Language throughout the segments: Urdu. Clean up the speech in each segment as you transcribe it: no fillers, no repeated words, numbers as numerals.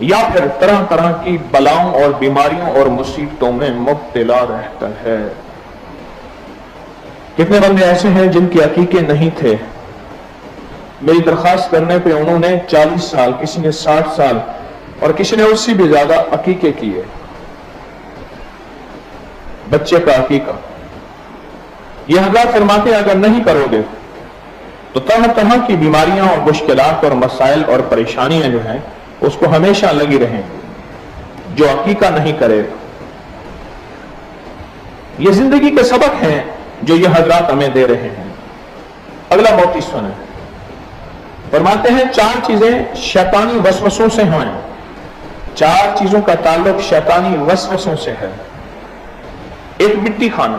یا پھر طرح طرح کی بلاؤں اور بیماریوں اور مصیبتوں میں مبتلا رہتا ہے۔ کتنے بندے ایسے ہیں جن کے عقیقے نہیں تھے، میری درخواست کرنے پہ انہوں نے 40 سال، کسی نے 60 سال اور کسی نے اس سے بھی زیادہ عقیقے کیے، بچے کا عقیقہ۔ یہ حضرات فرماتے ہیں اگر نہیں کرو گے تو طرح طرح کی بیماریاں اور مشکلات اور مسائل اور پریشانیاں جو ہیں اس کو ہمیشہ لگی رہیں گی۔ جو عقیقہ نہیں کرے، یہ زندگی کے سبق ہیں جو یہ حضرات ہمیں دے رہے ہیں۔ اگلا موتی سنیں، فرماتے ہیں 4 چیزیں شیطانی وسوسوں سے ہیں، 4 چیزوں کا تعلق شیطانی وسوسوں سے ہے۔ ایک مٹی کھانا،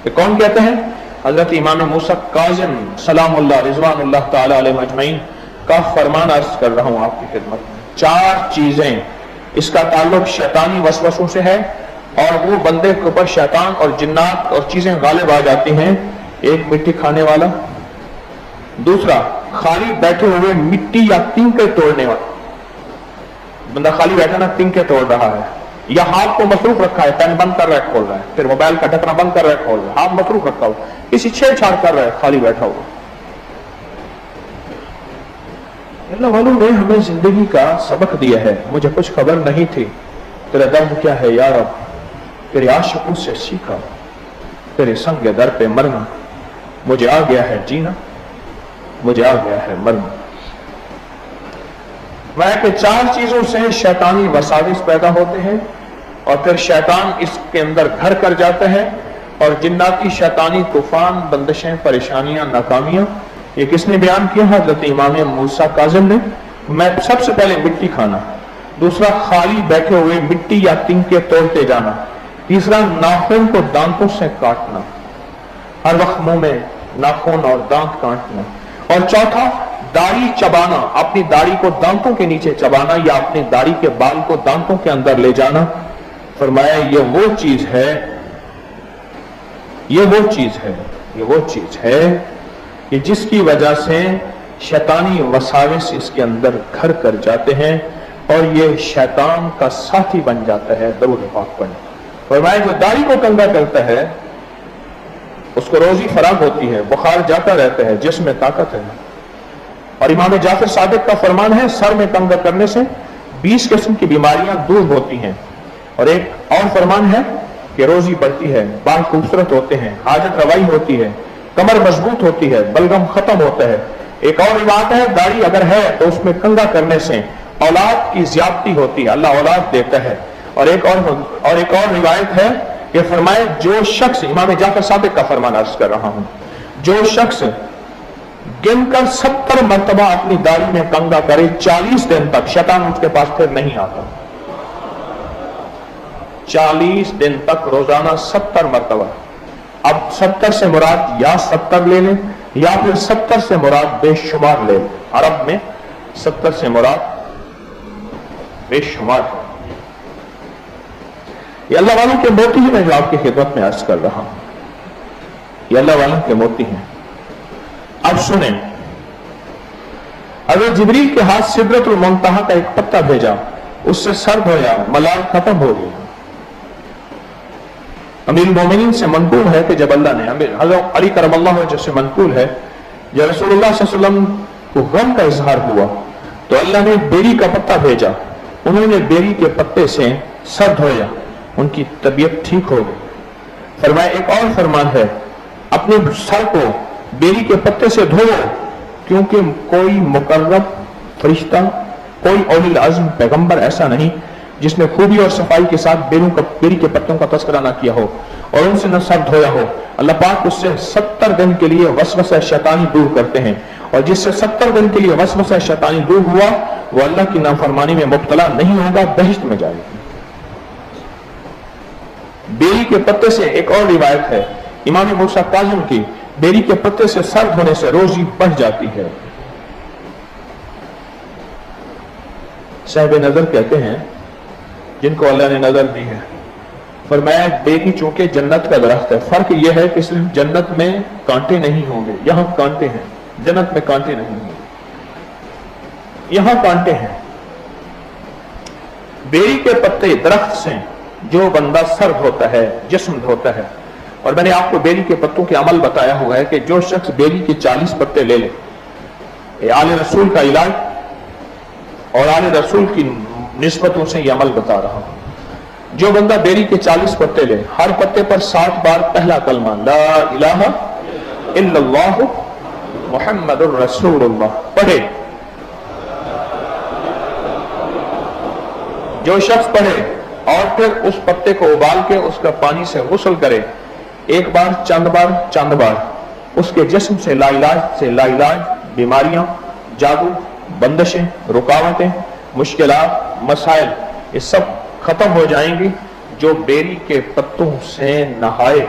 یہ کون کہتے ہیں؟ حضرت امام موسیٰ کاظم سلام اللہ رضوان اللہ تعالی علیہ مجمعین کا فرمان عرض کر رہا ہوں آپ کی خدمت میں۔ 4 چیزیں اس کا تعلق شیطانی وسوسوں سے ہے اور وہ بندے کے اوپر شیطان اور جنات اور چیزیں غالب آ جاتی ہیں۔ ایک مٹی کھانے والا، دوسرا خالی بیٹھے ہوئے مٹی یا تنکے توڑنے والا، بندہ خالی بیٹھا نا تنکے توڑ رہا ہے، یا ہاتھ کو مصروف رکھا ہے، پین بند کر رہا ہے کھول رہا ہے، پھر موبائل کا ڈھکنا بند کر رہا ہے کھول رہا ہے، ہاتھ مصروف رکھا ہو، کسی چھیڑ چھاڑ کر رہا ہے خالی بیٹھا ہوا۔ اللہ والوں نے ہمیں زندگی کا سبق دیا ہے، مجھے کچھ خبر نہیں تھی، تیرا درد کیا ہے یا رب، تیرے عاشقوں سے سیکھا، تیرے سنگ در پہ مرنا، مجھے آ گیا ہے جینا، مجھے آ گیا ہے مرنا۔ میں کہ 4 چیزوں سے شیطانی وساوس پیدا ہوتے ہیں اور پھر شیطان اس کے اندر گھر کر جاتا ہے، اور جناتی شیطانی طوفان، بندشیں، پریشانیاں، ناکامیاں، یہ کس نے بیان کیا؟ حضرت امام موسیٰ کاظم نے۔ میں سب سے پہلے مٹی کھانا، دوسرا خالی بیٹھے ہوئے مٹی یا تنکے توڑتے جانا، تیسرا ناخن کو دانتوں سے کاٹنا، ہر وقت منہ میں ناخن اور دانت کاٹنا، اور چوتھا داڑھی چبانا، اپنی داڑھی کو دانتوں کے نیچے چبانا یا اپنی داڑھی کے بال کو دانتوں کے اندر لے جانا۔ فرمایا یہ وہ چیز ہے، یہ وہ چیز ہے، یہ وہ چیز ہے کہ جس کی وجہ سے شیطانی وساوس اس کے اندر گھر کر جاتے ہیں اور یہ شیطان کا ساتھی بن جاتا ہے۔ درود پاک پڑھیں۔ فرمایا جو داڑھی کو کنگا کرتا ہے اس کو روزی فراغ ہوتی ہے، بخار جاتا رہتا ہے، جسم میں طاقت ہے۔ اور امام جعفر صادق کا فرمان ہے سر میں کنگا کرنے سے 20 قسم کی بیماریاں دور ہوتی ہیں۔ اور ایک اور فرمان ہے کہ روزی بڑھتی ہے، بال خوبصورت ہوتے ہیں، حاجت روائی ہوتی ہے، کمر مضبوط ہوتی ہے، بلغم ختم ہوتا ہے۔ ایک اور روایت ہے داڑھی اگر ہے تو اس میں کنگا کرنے سے اولاد کی زیادتی ہوتی ہے، اللہ اولاد دیتا ہے۔ اور ایک اور روایت ہے کہ فرمائے جو شخص، امام جعفر صادق کا فرمان عرض کر رہا ہوں، جو شخص گن کر 70 مرتبہ اپنی داڑھی میں کنگا کرے 40 دن تک، شیطان اس کے پاس پھر نہیں آتا۔ 40 دن تک روزانہ 70 مرتبہ۔ اب 70 سے مراد یا 70 لے لیں یا پھر 70 سے مراد بے شمار لے لیں۔ عرب میں 70 سے مراد بے شمار ہے۔ یہ اللہ والوں کے موتی ہیں، میں جو آپ کی خدمت میں عرض کر رہا ہوں، یہ اللہ والوں کے موتی ہیں۔ اب سنیں، اگر جبریل کے ہاتھ سدرۃ المنتہا کا ایک پتا بھیجا، اس سے سر دھویا، ملال ختم ہو گئی۔ امیر المومنین سے منقول ہے کہ جب اللہ نے، حضرت علی کرم اللہ وجہ سے منقول ہے، جب رسول اللہ صلی اللہ علیہ وسلم کو غم کا اظہار ہوا تو اللہ نے بیری کا پتا بھیجا، انہوں نے بیری کے پتے سے سر دھویا، ان کی طبیعت ٹھیک ہو گئی۔ فرمایا ایک اور فرمان ہے، اپنے سر کو بیری کے پتے سے دھو، کیونکہ کوئی مقرب فرشتہ، کوئی اولی العزم پیغمبر ایسا نہیں جس نے خوبی اور صفائی کے ساتھ بیری کے پتوں کا تذکرہ نہ کیا ہو اور ان سے نہ سر دھویا ہو۔ اللہ پاک اس سے 70 دن کے لیے وسوسہ شیطانی دور کرتے ہیں، اور جس سے 70 دن کے لیے وسوسہ شیطانی دور ہوا وہ اللہ کی نافرمانی میں مبتلا نہیں ہوگا، بہشت میں جائے گا۔ بیری کے پتے سے ایک اور روایت ہے امام موسیٰ کاظم کی، بیری کے پتے سے سر دھونے سے روزی بڑھ جاتی ہے۔ صاحب نظر کہتے ہیں جن کو اللہ نے نظر دی ہے، فرمایا بیری چونکہ جنت کا درخت ہے، فرق یہ ہے کہ صرف جنت میں کانٹے نہیں ہوں گے، یہاں کانٹے ہیں، جنت میں کانٹے نہیں ہوں گے، یہاں کانٹے ہیں، بیری کے پتے درخت سے جو بندہ سر دھوتا ہے، جسم دھوتا ہے، اور میں نے آپ کو بیری کے پتوں کے عمل بتایا ہوا ہے کہ جو شخص بیری کے 40 پتے لے لے، یہ آل رسول کا علاج اور آل رسول کی نسبتوں سے یہ عمل بتا رہا ہوں۔ جو بندہ بیری کے 40 پتے لے، ہر پتے پر 60 بار پہلا کلمہ لا الہ الا اللہ محمد الرسول اللہ پڑھے، جو شخص پڑھے اور پھر اس پتے کو ابال کے اس کا پانی سے غسل کرے، ایک بار چند بار، اس کے جسم سے لا علاج بیماریاں، جادو، بندشیں، رکاوٹیں، مشکلات، مسائل یہ سب ختم ہو جائیں گی۔ جو بیری کے پتوں سے نہائے،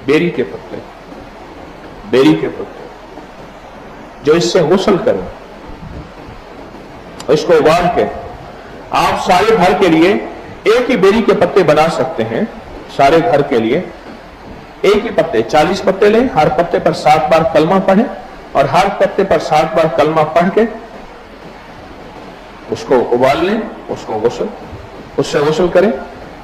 بیری کے پتے جو اس سے غسل کرے، اس کو ابال کے آپ سارے گھر کے لیے ایک ہی بیری کے پتے بنا سکتے ہیں۔ سارے گھر کے لیے ایک ہی پتے، 40 پتے لیں، ہر پتے پر 60 بار کلمہ پڑھیں، اور ہر پتے پر 60 بار کلمہ پڑھ کے اس کو ابال لیں، اس سے غسل کریں۔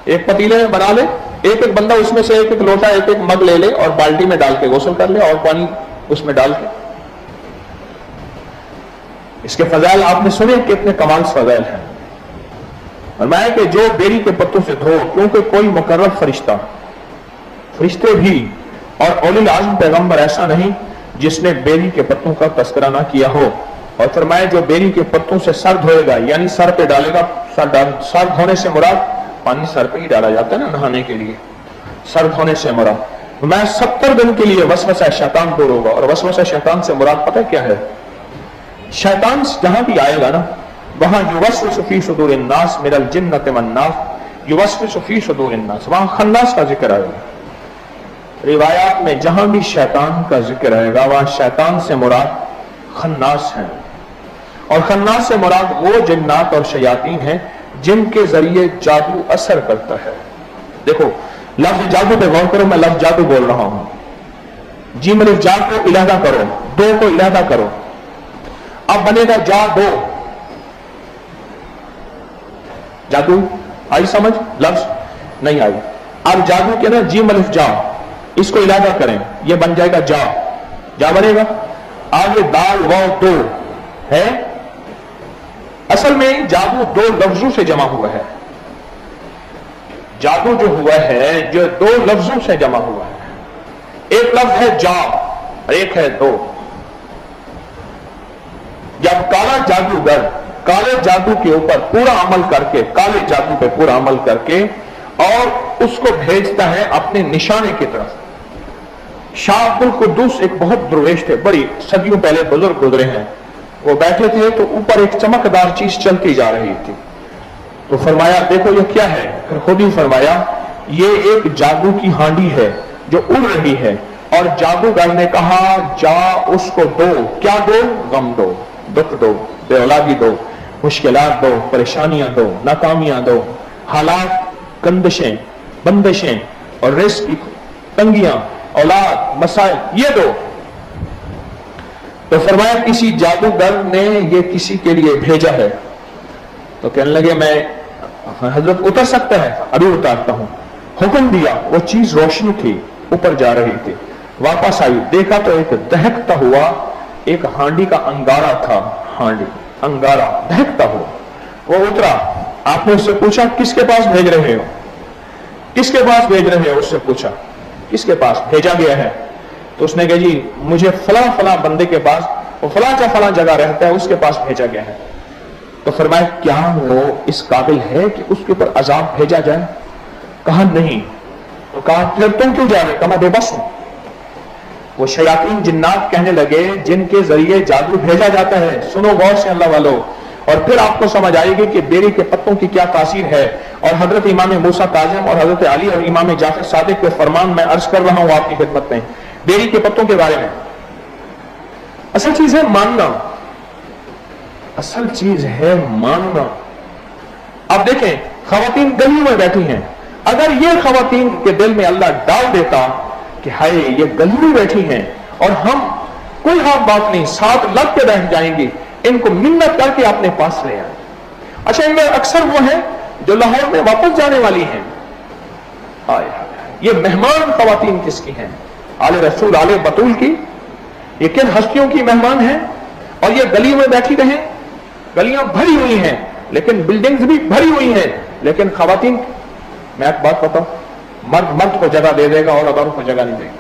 ایک پتیلے میں بنا لیں، ایک بندہ اس میں سے ایک لوٹا، ایک مگ لے لے اور بالٹی میں ڈال کے غسل کر لے، اور پانی اس میں ڈال کے۔ اس کے فضائل آپ نے سنے، کتنے کمال فضائل ہیں۔ فرمایا کہ جو بیری کے پتوں سے دھو، کیونکہ کوئی مقرر فرشتے بھی اور اولی العزم پیغمبر ایسا نہیں جس نے بیری کے پتوں کا تذکرہ نہ کیا ہو۔ اور فرمایا جو بیری کے پتوں سے سر دھوئے گا، یعنی سر پہ ڈالے گا، سر دھونے سے مراد پانی سر پہ ہی ڈالا جاتا ہے نا نہانے کے لیے، سر دھونے سے مراد میں 70 دن کے لیے وسوسہ شیطان دور ہوگا۔ اور وسوسہ شیطان سے مراد پتہ کیا ہے؟ شیطان جہاں بھی آئے گا نا، وہاں یوسوس فی صدور الناس من الجنۃ والناس، یوسوس فی صدور الناس، وہاں خناس کا ذکر آئے گا۔ روایات میں جہاں بھی شیطان کا ذکر آئے گا وہاں شیطان سے مراد خناس ہیں، اور خناس سے مراد وہ جنات اور شیاطین ہیں جن کے ذریعے جادو اثر کرتا ہے۔ دیکھو لفظ جادو پہ غور کرو، میں لفظ جادو بول رہا ہوں، جیم الف جا کو علیحدہ کرو، دو کو علیحدہ کرو، اب بنے گا جادو۔ جادو آئی سمجھ؟ لفظ نہیں آئی۔ اب جادو کے نا جیم الف جا، اس کو علیحدہ کریں، یہ بن جائے گا جا بنے گا۔ آگے دال واو دو ہے، اصل میں جادو دو لفظوں سے جمع ہوا ہے۔ جادو جو ہوا ہے جو دو لفظوں سے جمع ہوا ہے، ایک لفظ ہے جا اور ایک ہے دو۔ جب کالا جادوگر کالے جادو کے اوپر پورا عمل کر کے، کالے جادو پہ پورا عمل کر کے، اور اس کو بھیجتا ہے اپنے نشانے کی طرف۔ شاہ عبد القدوس ایک بہت درویش تھے، بڑی صدیوں پہلے بزرگ گزرے ہیں، وہ بیٹھے تھے تو اوپر ایک چمکدار چیز چلتی جا رہی تھی، تو فرمایا دیکھو یہ کیا ہے؟ پھر خود ہی فرمایا یہ ایک جادو کی ہانڈی ہے جو اڑ رہی ہے، اور جادوگر نے کہا جا اس کو دو، کیا دو؟ غم دو، دکھ دو، بے اولادی دو، مشکلات دو، پریشانیاں دو، ناکامیاں دو، حالات، کندشیں، بندشیں اور رزق کی تنگیاں، اولاد، مسائل، یہ دو۔ تو فرمایا کسی جادوگر نے یہ کسی کے لیے بھیجا ہے، تو کہنے لگے میں حضرت اتر سکتا ہے؟ ابھی اتارتا ہوں۔ حکم دیا، وہ چیز روشنی تھی، اوپر جا رہی تھی، واپس آئی، دیکھا تو ایک دہکتا ہوا ایک ہانڈی کا انگارہ تھا، ہانڈی انگارہ دہکتا ہوا، وہ اترا۔ آپ نے اس سے پوچھا کس کے پاس بھیج رہے ہو؟ کس کے پاس بھیج رہے ہو؟ اس سے پوچھا کس کے پاس بھیجا گیا ہے؟ تو اس نے کہا جی مجھے فلاں بندے کے پاس، وہ فلاں جگہ رہتا ہے، اس کے پاس بھیجا گیا ہے۔ تو فرمایا کیا وہ اس قابل ہے کہ اس کے اوپر عذاب بھیجا جائے؟ کہا نہیں۔ تو کہا پھر تم کیوں جا رہے؟ کہا میں بے بس ہوں۔ وہ شیاطین جنات کہنے لگے جن کے ذریعے جادو بھیجا جاتا ہے، سنو غور سے اللہ والو، اور پھر آپ کو سمجھ آئے گی کہ بیری کے پتوں کی کیا تاثیر ہے۔ اور حضرت امام موسیٰ کاظم اور حضرت علی اور امام جعفر صادق کے فرمان میں عرض کر رہا ہوں آپ کی خدمت میں بیری کے پتوں کے بارے میں۔ اصل چیز ہے ماننا، اصل چیز ہے ماننا۔ اب دیکھیں خواتین گلیوں میں بیٹھی ہیں، اگر یہ خواتین کے دل میں اللہ ڈال دیتا کہ ہائے یہ گلی میں بیٹھی ہیں اور ہم کوئی ہاتھ بات نہیں، ساتھ لگ کے بیٹھ جائیں گی، ان کو منت کر کے اپنے پاس لے آئیں، اچھا ان میں اکثر وہ ہیں جو لاہور میں واپس جانے والی ہیں. یہ مہمان خواتین کس کی ہیں؟ آل رسول آل بطول کی. یہ کن ہستیوں کی مہمان ہیں؟ اور یہ گلیوں میں بیٹھی رہیں، گلیاں بھری ہوئی ہیں لیکن بلڈنگز بھی بھری ہوئی ہیں، لیکن خواتین، میں ایک بات بتاؤں، مرد کو جگہ دے دے گا اور عورتوں کو جگہ نہیں دے گا.